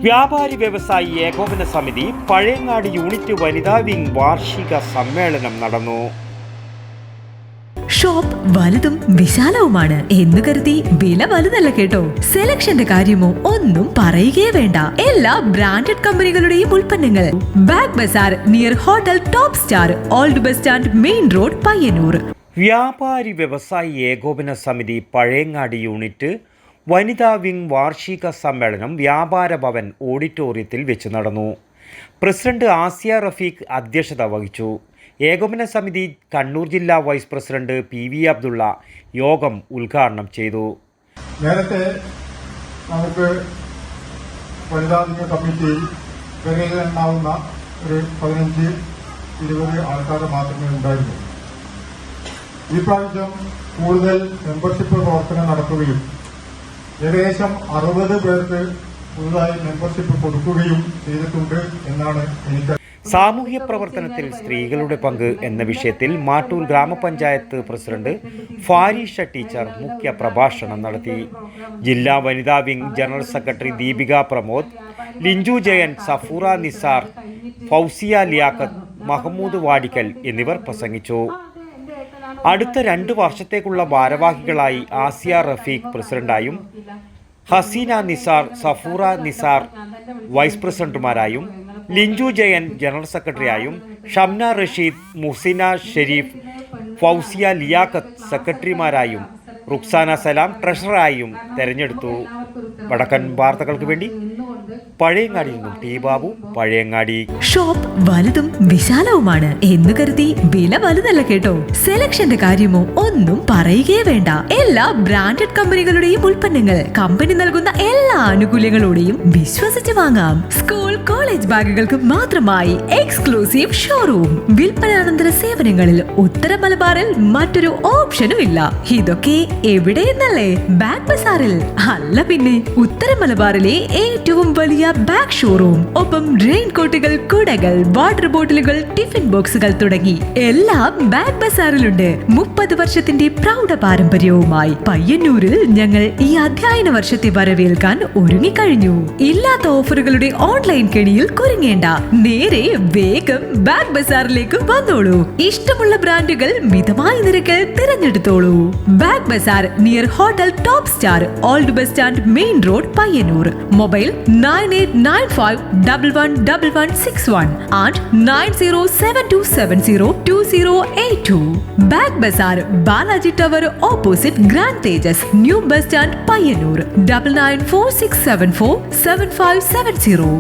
വ്യാപാരി വ്യവസായി ഏകോപന സമിതി പഴയങ്ങാടി യൂണിറ്റ് വനിതാ വിംഗ് വാർഷിക സമ്മേളനം നടന്നു. ഷോപ്പ് വലുതും വിശാലവുമാണ് എന്ന് കരുതി വില വലുതല്ല കേട്ടോ. സെലക്ഷന്റെ കാര്യമോ ഒന്നും പറയുകയേ വേണ്ട. എല്ലാ ബ്രാൻഡഡ് കമ്പനികളുടെയും ഉൽപ്പന്നങ്ങൾ. Bag bazaar near hotel top star, old bus stand, main road, Payyanur. വ്യാപാരി വ്യവസായി ഏകോപന സമിതി പഴയങ്ങാടി യൂണിറ്റ് വനിതാ വിംഗ് വാർഷിക സമ്മേളനം വ്യാപാര ഭവൻ ഓഡിറ്റോറിയത്തിൽ വെച്ച് നടന്നു. പ്രസിഡന്റ് ആസിയ റഫീഖ് അധ്യക്ഷത വഹിച്ചു. ഏകോപന സമിതി കണ്ണൂർ ജില്ലാ വൈസ് പ്രസിഡന്റ് PV അബ്ദുള്ള യോഗം ഉദ്ഘാടനം ചെയ്തു. നേരത്തെ നമുക്ക് വനിതാ വിംഗ് കമ്മിറ്റിയിൽ വിരലിലെണ്ണാവുന്ന ഒരു 15-20 ആൾക്കാർ മാത്രമേ ഉണ്ടായിരുന്നു. ഈ പ്രാവശ്യം കൂടുതൽ മെമ്പർഷിപ്പ് പ്രവർത്തനം നടത്തുകയും ഏകദേശം 60 പേർക്ക് പുതുതായി മെമ്പർഷിപ്പ് കൊടുക്കുകയും ചെയ്തിട്ടുണ്ട് എന്നാണ് എനിക്ക്. സാമൂഹ്യ പ്രവർത്തനത്തിൽ സ്ത്രീകളുടെ പങ്ക് എന്ന വിഷയത്തിൽ മാട്ടൂർ ഗ്രാമപഞ്ചായത്ത് പ്രസിഡന്റ് ഫാരിഷ ടീച്ചർ മുഖ്യ പ്രഭാഷണം നടത്തി. ജില്ലാ വനിതാ wing general secretary Deepika Pramod, Linchu Jayan, Safoora Nisar, Fousiya Liyaqat, Mahmood Vadikkal എന്നിവർ പ്രസംഗിച്ചു. അടുത്ത 2 വർഷത്തേക്കുള്ള ഭാരവാഹികളായി ആസിയ റഫീഖ് പ്രസിഡന്റായും ഹസീന നിസാർ, സഫൂറ നിസാർ വൈസ് പ്രസിഡന്റുമാരായും, ലിഞ്ചു ജയൻ ജനറൽ സെക്രട്ടറിയായും, ഷംന റഷീദ്, മുഹ്സിന ഷെരീഫ്, ഫൗസിയ ലിയാഖത്ത് സെക്രട്ടറിമാരായും, റുക്സാന സലാം ട്രഷററായും തെരഞ്ഞെടുത്തു. വടക്കൻ വാർത്തകൾക്ക് വേണ്ടി പഴയങ്ങാടിയിൽ നിന്നും ടി ബാബു, പഴയങ്ങാടി. ഷോപ്പ് വലുതും വിശാലവുമാണ് എന്ന് കരുതി വില വലുതല്ല കേട്ടോ. സെലക്ഷന്റെ കാര്യമോ ഒന്നും പറയുകയേ വേണ്ട. എല്ലാ ബ്രാൻഡഡ് കമ്പനികളുടെയും ഉൽപ്പന്നങ്ങൾ. കമ്പനി നൽകുന്ന എല്ലാ ആനുകൂല്യങ്ങളോടെയും വിശ്വസിച്ച് വാങ്ങാം. സ്കൂൾ കോളേജ് ബാഗുകൾക്ക് മാത്രമായി എക്സ്ക്ലൂസീവ് ഷോറൂം. വിൽപ്പനാനന്തര സേവനങ്ങളിൽ ഉത്തര മലബാറിൽ മറ്റൊരു ഓപ്ഷനും ഇല്ല. ഇതൊക്കെ എവിടെയെന്നല്ലേ? ബാഗ് ബസാറിൽ. അല്ല പിന്നെ, ഉത്തര മലബാറിലെ ഏറ്റവും വലിയ ബാഗ് ഷോറൂം. ഒപ്പം റെയിൻ കോട്ടുകൾ, കുടകൾ, വാട്ടർ ബോട്ടിലുകൾ, ടിഫിൻ ബോക്സുകൾ തുടങ്ങി എല്ലാം ബാഗ് ബസാറിലുണ്ട്. 30 വർഷത്തിന്റെ പ്രൗഢ പാരമ്പര്യവുമായി പയ്യന്നൂരിൽ ഞങ്ങൾ ഈ അധ്യയന വർഷത്തെ വരവേൽക്കാൻ ഒരുങ്ങിക്കഴിഞ്ഞു. ഇല്ലാത്ത ഓഫറുകളുടെ ഓൺലൈൻ കെണിയിൽ കുരുങ്ങേണ്ട. നേരെ വേഗം ബാഗ് ബസാറിലേക്ക് വന്നോളൂ. ഇഷ്ടമുള്ള ബ്രാൻഡുകൾ മിതമായ നിരക്കിൽ തിരഞ്ഞെടുത്തോളൂ. Bag bazaar near hotel top star, old bus stand, main road, Payyanur. Mobile 9895111161 and 9072702082. Bag Bazaar, Balaji Tower opposite Grand Tejas, New Bus Stand, Payyanur. 9946747570.